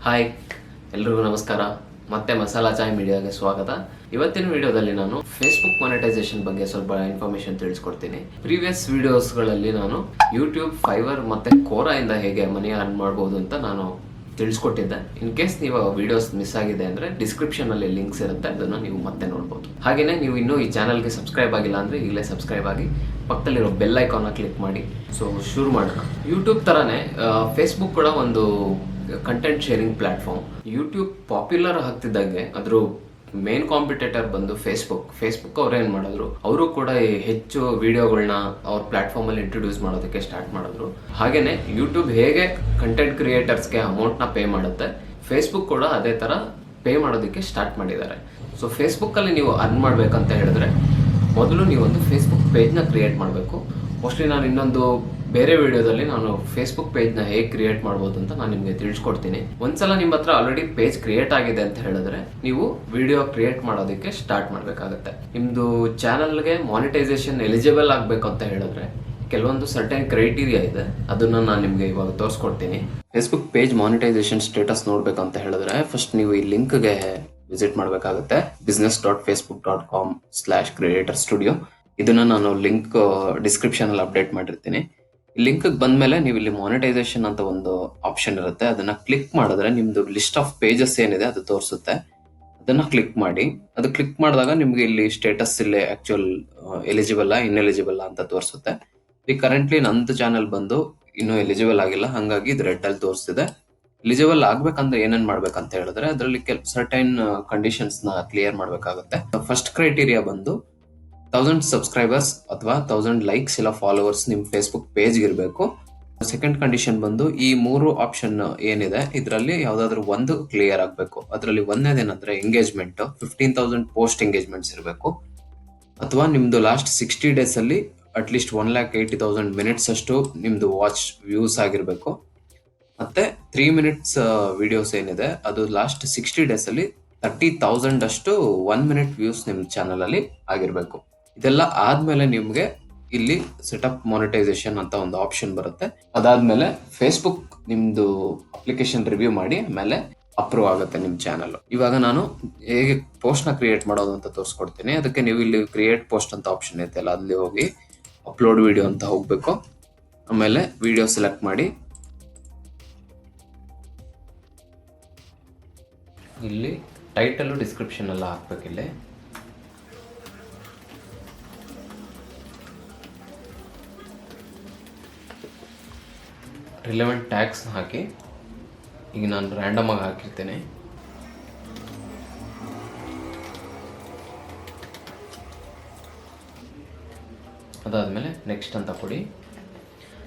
Hi, ಎಲ್ರಿಗೂ ನಮಸ್ಕಾರ. ಮತ್ತೆ ಮಸಾಲಾ ಚಾಯ್ ಮೀಡಿಯಾಗೆ ಸ್ವಾಗತ. ಇವತ್ತಿನ ವಿಡಿಯೋದಲ್ಲಿ ನಾನು ಫೇಸ್ಬುಕ್ ಮಾನಿಟೈಸೇಷನ್ ಬಗ್ಗೆ ಸ್ವಲ್ಪ ಇನ್ಫಾರ್ಮೇಶನ್ ತಿಳಿಸ್ಕೊಡ್ತೀನಿ. ಪ್ರೀವಿಯಸ್ ವಿಡಿಯೋಸ್ಗಳಲ್ಲಿ ನಾನು ಯೂಟ್ಯೂಬ್, ಫೈವರ್ ಮತ್ತೆ ಕೋರಾ ಇಂದ ಹೇಗೆ ಮನಿ ಅರ್ನ್ ಮಾಡಬಹುದು ಅಂತ ನಾನು ತಿಳಿಸ್ಕೊಟ್ಟಿದ್ದೆ. ಇನ್ ಕೇಸ್ ನೀವು ವಿಡಿಯೋಸ್ ಮಿಸ್ ಆಗಿದೆ ಅಂದ್ರೆ ಡಿಸ್ಕ್ರಿಪ್ಷನ್ ಅಲ್ಲಿ ಲಿಂಕ್ಸ್ ಇರುತ್ತೆ, ಅದನ್ನ ನೀವು ಮತ್ತೆ ನೋಡಬಹುದು. ಹಾಗೇನೆ ನೀವು ಇನ್ನೂ ಈ ಚಾನಲ್ಗೆ ಸಬ್ಸ್ಕ್ರೈಬ್ ಆಗಿಲ್ಲ ಅಂದ್ರೆ ಈಗಲೇ ಸಬ್ಸ್ಕ್ರೈಬ್ ಆಗಿ ಪಕ್ಕದಲ್ಲಿರೋ ಬೆಲ್ ಐಕಾನ್ ಕ್ಲಿಕ್ ಮಾಡಿ. ಸೊ ಶುರು ಮಾಡೋಣ. ಯೂಟ್ಯೂಬ್ ತರಾನೇ ಫೇಸ್ಬುಕ್ ಕೂಡ ಒಂದು content sharing platform. YouTube popular ಆಗ್ತಿದ್ದಂಗೆ ಅದ್ರ ಮೇನ್ ಕಾಂಪಿಟೇಟರ್ ಬಂದು ಫೇಸ್ಬುಕ್ ಅವ್ರು ಏನ್ ಮಾಡಿದ್ರು, ಅವರು ಕೂಡ ಹೆಚ್ಚು ವಿಡಿಯೋಗಳನ್ನ ಅವ್ರ ಪ್ಲಾಟ್ಫಾರ್ಮ್ ಅಲ್ಲಿ ಇಂಟ್ರೊಡ್ಯೂಸ್ ಮಾಡೋದಕ್ಕೆ ಸ್ಟಾರ್ಟ್ ಮಾಡಿದ್ರು. ಹಾಗೇನೆ ಯೂಟ್ಯೂಬ್ ಹೇಗೆ ಕಂಟೆಂಟ್ ಕ್ರಿಯೇಟರ್ಸ್ಗೆ ಅಮೌಂಟ್ ನ ಪೇ ಮಾಡುತ್ತೆ, ಫೇಸ್ಬುಕ್ ಕೂಡ ಅದೇ ತರ ಪೇ ಮಾಡೋದಕ್ಕೆ ಸ್ಟಾರ್ಟ್ ಮಾಡಿದ್ದಾರೆ. ಸೊ ಫೇಸ್ಬುಕ್ ಅಲ್ಲಿ ನೀವು ಅರ್ನ್ ಮಾಡ್ಬೇಕಂತ ಹೇಳಿದ್ರೆ ಮೊದಲು ನೀವೊಂದು ಫೇಸ್ಬುಕ್ ಪೇಜ್ ನ ಕ್ರಿಯೇಟ್ ಮಾಡಬೇಕು. ಮೋಸ್ಟ್ಲಿ ನಾನು ಇನ್ನೊಂದು ಬೇರೆ ವಿಡಿಯೋದಲ್ಲಿ ನಾನು ಫೇಸ್ಬುಕ್ ಪೇಜ್ ನ ಹೇಗೆ ಕ್ರಿಯೇಟ್ ಮಾಡ್ಬೋದು ಅಂತ ನಾನು ನಿಮಗೆ ತಿಳಿಸ್ಕೊಡ್ತೀನಿ. ಒಂದ್ಸಲ ನಿಮ್ಮ ಹತ್ರ ಆಲ್ರೆಡಿ ಪೇಜ್ ಕ್ರಿಯೇಟ್ ಆಗಿದೆ ಅಂತ ಹೇಳಿದ್ರೆ ನೀವು ವಿಡಿಯೋ ಕ್ರಿಯೇಟ್ ಮಾಡೋದಕ್ಕೆ ಸ್ಟಾರ್ಟ್ ಮಾಡ್ಬೇಕಾಗತ್ತೆ. ನಿಮ್ದು ಚಾನಲ್ಗೆ ಮಾನಿಟೈಸೇಷನ್ ಎಲಿಜಿಬಲ್ ಆಗ್ಬೇಕು ಅಂತ ಹೇಳಿದ್ರೆ ಕೆಲವೊಂದು ಸರ್ಟೆನ್ ಕ್ರೈಟೀರಿಯಾ ಇದೆ, ಅದನ್ನ ನಾನು ನಿಮ್ಗೆ ಇವಾಗ ತೋರಿಸ್ಕೊಡ್ತೀನಿ. ಫೇಸ್ಬುಕ್ ಪೇಜ್ ಮಾನಿಟೈಸೇಷನ್ ಸ್ಟೇಟಸ್ ನೋಡ್ಬೇಕಂತ ಹೇಳಿದ್ರೆ ಫಸ್ಟ್ ನೀವು ಈ ಲಿಂಕ್ಗೆ ವಿಸಿಟ್ ಮಾಡಬೇಕಾಗುತ್ತೆ. business.facebook.com/creatorstudio. ಇದನ್ನ ನಾನು ಲಿಂಕ್ ಡಿಸ್ಕ್ರಿಪ್ಷನ್ ಅಲ್ಲಿ ಅಪ್ಡೇಟ್ ಮಾಡಿರ್ತೀನಿ. ಈ ಲಿಂಕ್ ಬಂದ್ಮೇಲೆ ನೀವು ಇಲ್ಲಿ ಮಾನಿಟೈಸೇಷನ್ ಅಂತ ಒಂದು ಆಪ್ಷನ್ ಇರುತ್ತೆ, ಅದನ್ನ ಕ್ಲಿಕ್ ಮಾಡಿದ್ರೆ ನಿಮ್ದು ಲಿಸ್ಟ್ ಆಫ್ ಪೇಜಸ್ ಏನಿದೆ ಅದು ತೋರಿಸುತ್ತೆ. ಅದನ್ನ ಕ್ಲಿಕ್ ಮಾಡಿ. ಅದು ಕ್ಲಿಕ್ ಮಾಡಿದಾಗ ನಿಮ್ಗೆ ಇಲ್ಲಿ ಸ್ಟೇಟಸ್ ಇಲ್ಲಿ ಆಕ್ಚುಯಲ್ ಎಲಿಜಿಬಲ್ ಇನ್ಎಲಿಜಿಬಲ್ ಅಂತ ತೋರಿಸುತ್ತೆ. ಈ ಕರೆಂಟ್ಲಿ ನಂದು ಚಾನಲ್ ಬಂದು ಇನ್ನೂ ಎಲಿಜಿಬಲ್ ಆಗಿಲ್ಲ, ಹಂಗಾಗಿ ಇದು ರೆಡ್ ಅಲ್ಲಿ ತೋರಿಸ್ತಿದೆ. ಎಲಿಜಿಬಲ್ ಆಗ್ಬೇಕಂದ್ರೆ ಏನೇನ್ ಮಾಡ್ಬೇಕಂತ ಹೇಳಿದ್ರೆ ಅದರಲ್ಲಿ ಸರ್ಟೈನ್ ಕಂಡೀಷನ್ಸ್ ನ ಕ್ಲಿಯರ್ ಮಾಡ್ಬೇಕಾಗುತ್ತೆ. ಫಸ್ಟ್ ಕ್ರೈಟೀರಿಯಾ ಬಂದು 1000 ಸಬ್ಸ್ಕ್ರೈಬರ್ಸ್ ಅಥವಾ 1000 ಲೈಕ್ಸ್ ಇಲ್ಲ ಫಾಲೋವರ್ಸ್ ನಿಮ್ ಫೇಸ್ಬುಕ್ ಪೇಜ್ ಇರಬೇಕು. ಸೆಕೆಂಡ್ ಕಂಡೀಷನ್ ಬಂದು ಈ 3 ಆಪ್ಷನ್ ಏನಿದೆ ಇದರಲ್ಲಿ ಯಾವ್ದಾದ್ರು ಒಂದು ಕ್ಲಿಯರ್ ಆಗ್ಬೇಕು. ಅದರಲ್ಲಿ ಒಂದೇದೇನಂದ್ರೆ ಎಂಗೇಜ್ಮೆಂಟ್ 15,000 ಪೋಸ್ಟ್ ಎಂಗೇಜ್ಮೆಂಟ್ಸ್ ಇರಬೇಕು, ಅಥವಾ ನಿಮ್ದು ಲಾಸ್ಟ್ 60 ಡೇಸ್ ಅಲ್ಲಿ ಅಟ್ಲೀಸ್ಟ್ 1,80,000 ಮಿನಿಟ್ಸ್ ಅಷ್ಟು ನಿಮ್ದು ವಾಚ್ ವ್ಯೂಸ್ ಆಗಿರ್ಬೇಕು. ಮತ್ತೆ 3 ಮಿನಿಟ್ಸ್ ವಿಡಿಯೋಸ್ ಏನಿದೆ ಅದು ಲಾಸ್ಟ್ 60 ಡೇಸ್ ಅಲ್ಲಿ 30,000 ಅಷ್ಟು 1 ಮಿನಿಟ್ ವ್ಯೂಸ್ ನಿಮ್ ಚಾನಲ್ ಅಲ್ಲಿ ಆಗಿರ್ಬೇಕು. ಇದೆಲ್ಲ ಆದ್ಮೇಲೆ ನಿಮ್ಗೆ ಇಲ್ಲಿ ಸೆಟಪ್ ಮಾನಿಟೈಸೇಷನ್ ಅಂತ ಒಂದು ಆಪ್ಷನ್ ಬರುತ್ತೆ. ಅದಾದ್ಮೇಲೆ ಫೇಸ್ಬುಕ್ ನಿಮ್ದು ಅಪ್ಲಿಕೇಶನ್ ರಿವ್ಯೂ ಮಾಡಿ ಆಮೇಲೆ ಅಪ್ರೂವ್ ಆಗುತ್ತೆ ನಿಮ್ ಚಾನಲ್. ಇವಾಗ ನಾನು ಹೇಗೆ ಪೋಸ್ಟ್ ನ ಕ್ರಿಯೇಟ್ ಮಾಡೋದು ಅಂತ ತೋರಿಸ್ಕೊಡ್ತೀನಿ. ಅದಕ್ಕೆ ನೀವು ಇಲ್ಲಿ ಕ್ರಿಯೇಟ್ ಪೋಸ್ಟ್ ಅಂತ ಆಪ್ಷನ್ ಐತೆಲ್ಲ ಅಲ್ಲಿ ಹೋಗಿ ಅಪ್ಲೋಡ್ ವಿಡಿಯೋ ಅಂತ ಹೋಗ್ಬೇಕು. ಆಮೇಲೆ ವಿಡಿಯೋ ಸೆಲೆಕ್ಟ್ ಮಾಡಿ ಇಲ್ಲಿ ಟೈಟಲ್ ಡಿಸ್ಕ್ರಿಪ್ಷನ್ ಎಲ್ಲ ಹಾಕ್ಬೇಕಿಲ್ಲಿ. ರಿಲೆವೆಂಟ್ ಟ್ಯಾಗ್ಸ್ ಹಾಕಿ, ಈಗ ನಾನು ರ್ಯಾಂಡಮ್ ಆಗಿ ಹಾಕಿರ್ತೇನೆ. ಅದಾದಮೇಲೆ ನೆಕ್ಸ್ಟ್ ಅಂತ ಕೊಡಿ.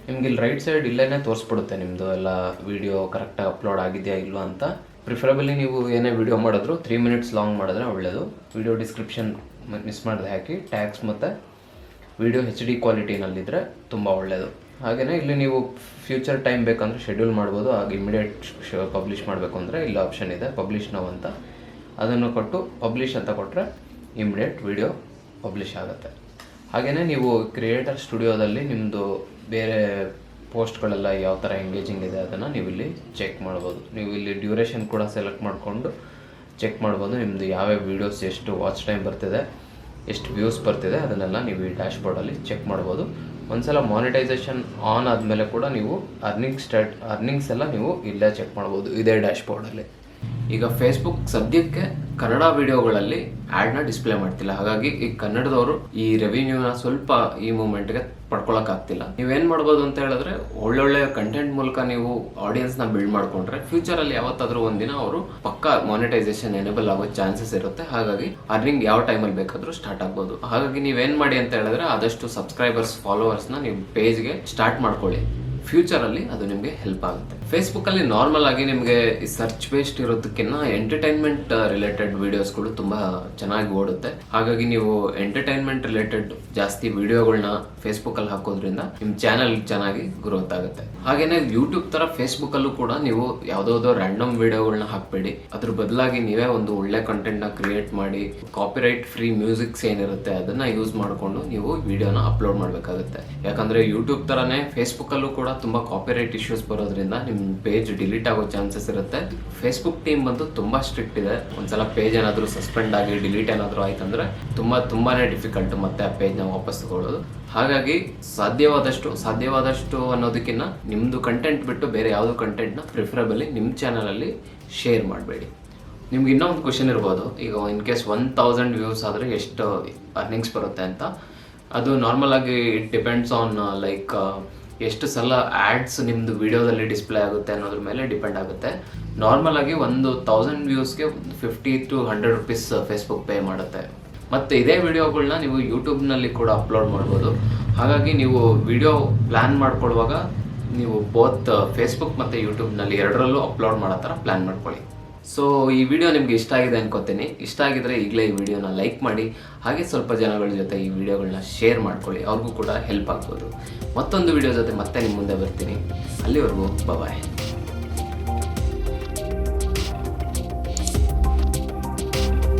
ನಿಮ್ಗೆ ಇಲ್ಲಿ ರೈಟ್ ಸೈಡ್ ಇಲ್ಲೇನೆ ತೋರಿಸ್ಬಿಡುತ್ತೆ ನಿಮ್ಮದು ಎಲ್ಲ ವಿಡಿಯೋ ಕರೆಕ್ಟಾಗಿ ಅಪ್ಲೋಡ್ ಆಗಿದೆಯಾ ಇಲ್ವಾ ಅಂತ. ಪ್ರಿಫರಬಲಿ ನೀವು ಏನೇ ವಿಡಿಯೋ ಮಾಡಿದ್ರು 3 ಮಿನಿಟ್ಸ್ ಲಾಂಗ್ ಮಾಡಿದ್ರೆ ಒಳ್ಳೆಯದು. ವಿಡಿಯೋ ಡಿಸ್ಕ್ರಿಪ್ಷನ್ ಮಿಸ್ ಮಾಡದೆ ಹಾಕಿ, ಟ್ಯಾಗ್ಸ್ ಮತ್ತು ವಿಡಿಯೋ HD ಕ್ವಾಲಿಟಿನಲ್ಲಿದ್ದರೆ ತುಂಬ ಒಳ್ಳೆಯದು. ಹಾಗೆಯೇ ಇಲ್ಲಿ ನೀವು ಫ್ಯೂಚರ್ ಟೈಮ್ ಬೇಕಂದ್ರೆ ಶೆಡ್ಯೂಲ್ ಮಾಡ್ಬೋದು. ಆಗ ಇಮಿಡಿಯೇಟ್ ಪಬ್ಲಿಷ್ ಮಾಡಬೇಕು ಅಂದರೆ ಇಲ್ಲಿ ಆಪ್ಷನ್ ಇದೆ ಪಬ್ಲಿಷ್ ನೌ ಅಂತ, ಅದನ್ನು ಕೊಟ್ಟು ಪಬ್ಲಿಷ್ ಅಂತ ಕೊಟ್ಟರೆ ಇಮಿಡಿಯೇಟ್ ವಿಡಿಯೋ ಪಬ್ಲಿಷ್ ಆಗುತ್ತೆ. ಹಾಗೆಯೇ ನೀವು ಕ್ರಿಯೇಟರ್ ಸ್ಟುಡಿಯೋದಲ್ಲಿ ನಿಮ್ಮದು ಬೇರೆ ಪೋಸ್ಟ್ಗಳೆಲ್ಲ ಯಾವ ಥರ ಎಂಗೇಜಿಂಗ್ ಇದೆ ಅದನ್ನು ನೀವು ಇಲ್ಲಿ ಚೆಕ್ ಮಾಡ್ಬೋದು. ನೀವು ಇಲ್ಲಿ ಡ್ಯೂರೇಷನ್ ಕೂಡ ಸೆಲೆಕ್ಟ್ ಮಾಡಿಕೊಂಡು ಚೆಕ್ ಮಾಡ್ಬೋದು. ನಿಮ್ಮದು ಯಾವ್ಯಾವ ವೀಡಿಯೋಸ್ ಎಷ್ಟು ವಾಚ್ ಟೈಮ್ ಬರ್ತಿದೆ, ಎಷ್ಟು ವ್ಯೂಸ್ ಬರ್ತಿದೆ, ಅದನ್ನೆಲ್ಲ ನೀವು ಈ ಡ್ಯಾಶ್ಬೋರ್ಡಲ್ಲಿ ಚೆಕ್ ಮಾಡ್ಬೋದು. ಒಂದ್ಸಲ ಮಾನಿಟೈಸೇಷನ್ ಆನ್ ಆದಮೇಲೆ ಕೂಡ ನೀವು ಅರ್ನಿಂಗ್ಸ್ ಎಲ್ಲ ನೀವು ಇಲ್ಲೇ ಚೆಕ್ ಮಾಡ್ಬೋದು ಇದೇ ಡ್ಯಾಶ್ಬೋರ್ಡಲ್ಲಿ. ಈಗ ಫೇಸ್ಬುಕ್ ಸದ್ಯಕ್ಕೆ ಕನ್ನಡ ವಿಡಿಯೋಗಳಲ್ಲಿ ಆ್ಯಡ್ನ ಡಿಸ್ಪ್ಲೇ ಮಾಡ್ತಿಲ್ಲ, ಹಾಗಾಗಿ ಈ ಕನ್ನಡದವರು ಈ ರೆವಿನ್ಯೂನ ಸ್ವಲ್ಪ ಈ ಮೂಮೆಂಟ್ಗೆ ಪಡ್ಕೊಳಕ್ಕಾಗ್ತಿಲ್ಲ. ನೀವೇನ್ ಮಾಡ್ಬೋದು ಅಂತ ಹೇಳಿದ್ರೆ ಒಳ್ಳೊಳ್ಳೆ ಕಂಟೆಂಟ್ ಮೂಲಕ ನೀವು ಆಡಿಯನ್ಸ್ನ ಬಿಲ್ಡ್ ಮಾಡ್ಕೊಂಡ್ರೆ ಫ್ಯೂಚರಲ್ಲಿ ಯಾವತ್ತಾದ್ರೂ ಒಂದಿನ ಅವರು ಪಕ್ಕಾ ಮಾನಿಟೈಸೇಷನ್ ಎನೇಬಲ್ ಆಗೋ ಚಾನ್ಸಸ್ ಇರುತ್ತೆ. ಹಾಗಾಗಿ ಅರ್ನಿಂಗ್ ಯಾವ ಟೈಮಲ್ಲಿ ಬೇಕಾದ್ರೂ ಸ್ಟಾರ್ಟ್ ಆಗ್ಬೋದು. ಹಾಗಾಗಿ ನೀವೇನ್ ಮಾಡಿ ಅಂತ ಹೇಳಿದ್ರೆ ಆದಷ್ಟು ಸಬ್ಸ್ಕ್ರೈಬರ್ಸ್ ಫಾಲೋವರ್ಸ್ನ ನೀವು ಪೇಜ್ಗೆ ಸ್ಟಾರ್ಟ್ ಮಾಡ್ಕೊಳ್ಳಿ. ಫ್ಯೂಚರಲ್ಲಿ ಅದು ನಿಮಗೆ ಹೆಲ್ಪ್ ಆಗುತ್ತೆ. ಫೇಸ್ಬುಕ್ ಅಲ್ಲಿ ನಾರ್ಮಲ್ ಆಗಿ ನಿಮಗೆ ಸರ್ಚ್ ಬೇಸ್ಡ್ ಇರೋದಕ್ಕಿಂತ ಎಂಟರ್ಟೈನ್ಮೆಂಟ್ ರಿಲೇಟೆಡ್ ವಿಡಿಯೋಸ್ಗಳು ತುಂಬಾ ಚೆನ್ನಾಗಿ ಓಡುತ್ತೆ. ಹಾಗಾಗಿ ನೀವು ಎಂಟರ್ಟೈನ್ಮೆಂಟ್ ರಿಲೇಟೆಡ್ ಜಾಸ್ತಿ ವಿಡಿಯೋಗಳನ್ನ ಫೇಸ್ಬುಕ್ಕಲ್ಲಿ ಹಾಕೋದ್ರಿಂದ ನಿಮ್ಮ ಚಾನಲ್ ಚೆನ್ನಾಗಿ ಗ್ರೋತ್ ಆಗುತ್ತೆ. ಹಾಗೇನೆ ಯೂಟ್ಯೂಬ್ ತರ ಫೇಸ್ಬುಕ್ ಅಲ್ಲೂ ಕೂಡ ನೀವು ಯಾವ್ದಾವ್ದೋ ರ್ಯಾಂಡಮ್ ವಿಡಿಯೋಗಳನ್ನ ಹಾಕ್ಬೇಡಿ. ಅದ್ರ ಬದಲಾಗಿ ನೀವೇ ಒಂದು ಒಳ್ಳೆ ಕಂಟೆಂಟ್ ನ ಕ್ರಿಯೇಟ್ ಮಾಡಿ ಕಾಪಿರೈಟ್ ಫ್ರೀ ಮ್ಯೂಸಿಕ್ಸ್ ಏನಿರುತ್ತೆ ಅದನ್ನ ಯೂಸ್ ಮಾಡಿಕೊಂಡು ನೀವು ವಿಡಿಯೋನ ಅಪ್ಲೋಡ್ ಮಾಡಬೇಕಾಗುತ್ತೆ. ಯಾಕಂದ್ರೆ ಯೂಟ್ಯೂಬ್ ತರನೇ ಫೇಸ್ಬುಕ್ ಅಲ್ಲೂ ಕೂಡ ತುಂಬಾ ಕಾಪಿರೈಟ್ ಇಶ್ಯೂಸ್ ಬರೋದ್ರಿಂದ ನಿಮ್ ಪೇಜ್ ಡಿಲೀಟ್ ಆಗೋ ಚಾನ್ಸಸ್ ಇರುತ್ತೆ. ಫೇಸ್ಬುಕ್ ಟೀಮ್ ಬಂದು ತುಂಬಾ ಸ್ಟ್ರಿಕ್ಟ್ ಇದೆ. ಒಂದ್ಸಲ ಪೇಜ್ ಏನಾದ್ರು ಸಸ್ಪೆಂಡ್ ಆಗಿ ಡಿಲೀಟ್ ಏನಾದ್ರು ಆಯ್ತಂದ್ರೆ ತುಂಬಾನೇ ಡಿಫಿಕಲ್ಟ್ ಮತ್ತೆ ಆ ಪೇಜ್ ನ ವಾಪಸ್ ತಗೊಳ್ಳೋದು. ಹಾಗಾಗಿ ಸಾಧ್ಯವಾದಷ್ಟು ಅನ್ನೋದಕ್ಕಿಂತ ನಿಮ್ದು ಕಂಟೆಂಟ್ ಬಿಟ್ಟು ಬೇರೆ ಯಾವ್ದು ಕಂಟೆಂಟ್ ನ ಪ್ರಿಫರಬಲಿ ನಿಮ್ ಚಾನಲ್ ಅಲ್ಲಿ ಶೇರ್ ಮಾಡಬೇಡಿ. ನಿಮ್ಗೆ ಇನ್ನೊಂದು ಕ್ವಶನ್ ಇರ್ಬೋದು, ಈಗ ಇನ್ ಕೇಸ್ 1000 ವ್ಯೂಸ್ ಆದ್ರೆ ಎಷ್ಟು ಅರ್ನಿಂಗ್ಸ್ ಬರುತ್ತೆ ಅಂತ. ಅದು ನಾರ್ಮಲ್ ಆಗಿ ಇಟ್ ಡಿಪೆಂಡ್ಸ್ ಆನ್ ಲೈಕ್ ಎಷ್ಟು ಸಲ ಆಡ್ಸ್ ನಿಮ್ದು ವಿಡಿಯೋದಲ್ಲಿ ಡಿಸ್ಪ್ಲೇ ಆಗುತ್ತೆ ಅನ್ನೋದ್ರ ಮೇಲೆ ಡಿಪೆಂಡ್ ಆಗುತ್ತೆ. ನಾರ್ಮಲ್ ಆಗಿ 1000 ವ್ಯೂಸ್ಗೆ 50 to 100 rupees ಫೇಸ್ಬುಕ್ ಪೇ ಮಾಡುತ್ತೆ. ಮತ್ತೆ ಇದೇ ವಿಡಿಯೋಗಳನ್ನ ನೀವು ಯೂಟ್ಯೂಬ್ನಲ್ಲಿ ಕೂಡ ಅಪ್ಲೋಡ್ ಮಾಡ್ಬೋದು. ಹಾಗಾಗಿ ನೀವು ವಿಡಿಯೋ ಪ್ಲಾನ್ ಮಾಡ್ಕೊಳ್ಳುವಾಗ ನೀವು ಬೋತ್ ಫೇಸ್ಬುಕ್ ಮತ್ತು ಯೂಟ್ಯೂಬ್ನಲ್ಲಿ ಎರಡರಲ್ಲೂ ಅಪ್ಲೋಡ್ ಮಾಡೋ ಥರ ಪ್ಲಾನ್ ಮಾಡ್ಕೊಳ್ಳಿ. ಸೊ ಈ ವಿಡಿಯೋ ನಿಮ್ಗೆ ಇಷ್ಟ ಆಗಿದೆ ಅನ್ಕೋತೀನಿ. ಇಷ್ಟ ಆಗಿದ್ರೆ ಈಗಲೇ ಈ ವಿಡಿಯೋನ ಲೈಕ್ ಮಾಡಿ, ಹಾಗೆ ಸ್ವಲ್ಪ ಜನಗಳ ಜೊತೆ ಈ ವಿಡಿಯೋಗಳನ್ನ ಶೇರ್ ಮಾಡ್ಕೊಳ್ಳಿ, ಅವ್ರಿಗೂ ಕೂಡ ಹೆಲ್ಪ್ ಆಗ್ಬೋದು. ಮತ್ತೊಂದು ವಿಡಿಯೋ ಜೊತೆ ಮತ್ತೆ ನಿಮ್ಮ ಮುಂದೆ ಬರ್ತೀನಿ. ಅಲ್ಲಿವರೆಗೂ ಬಾಯ್.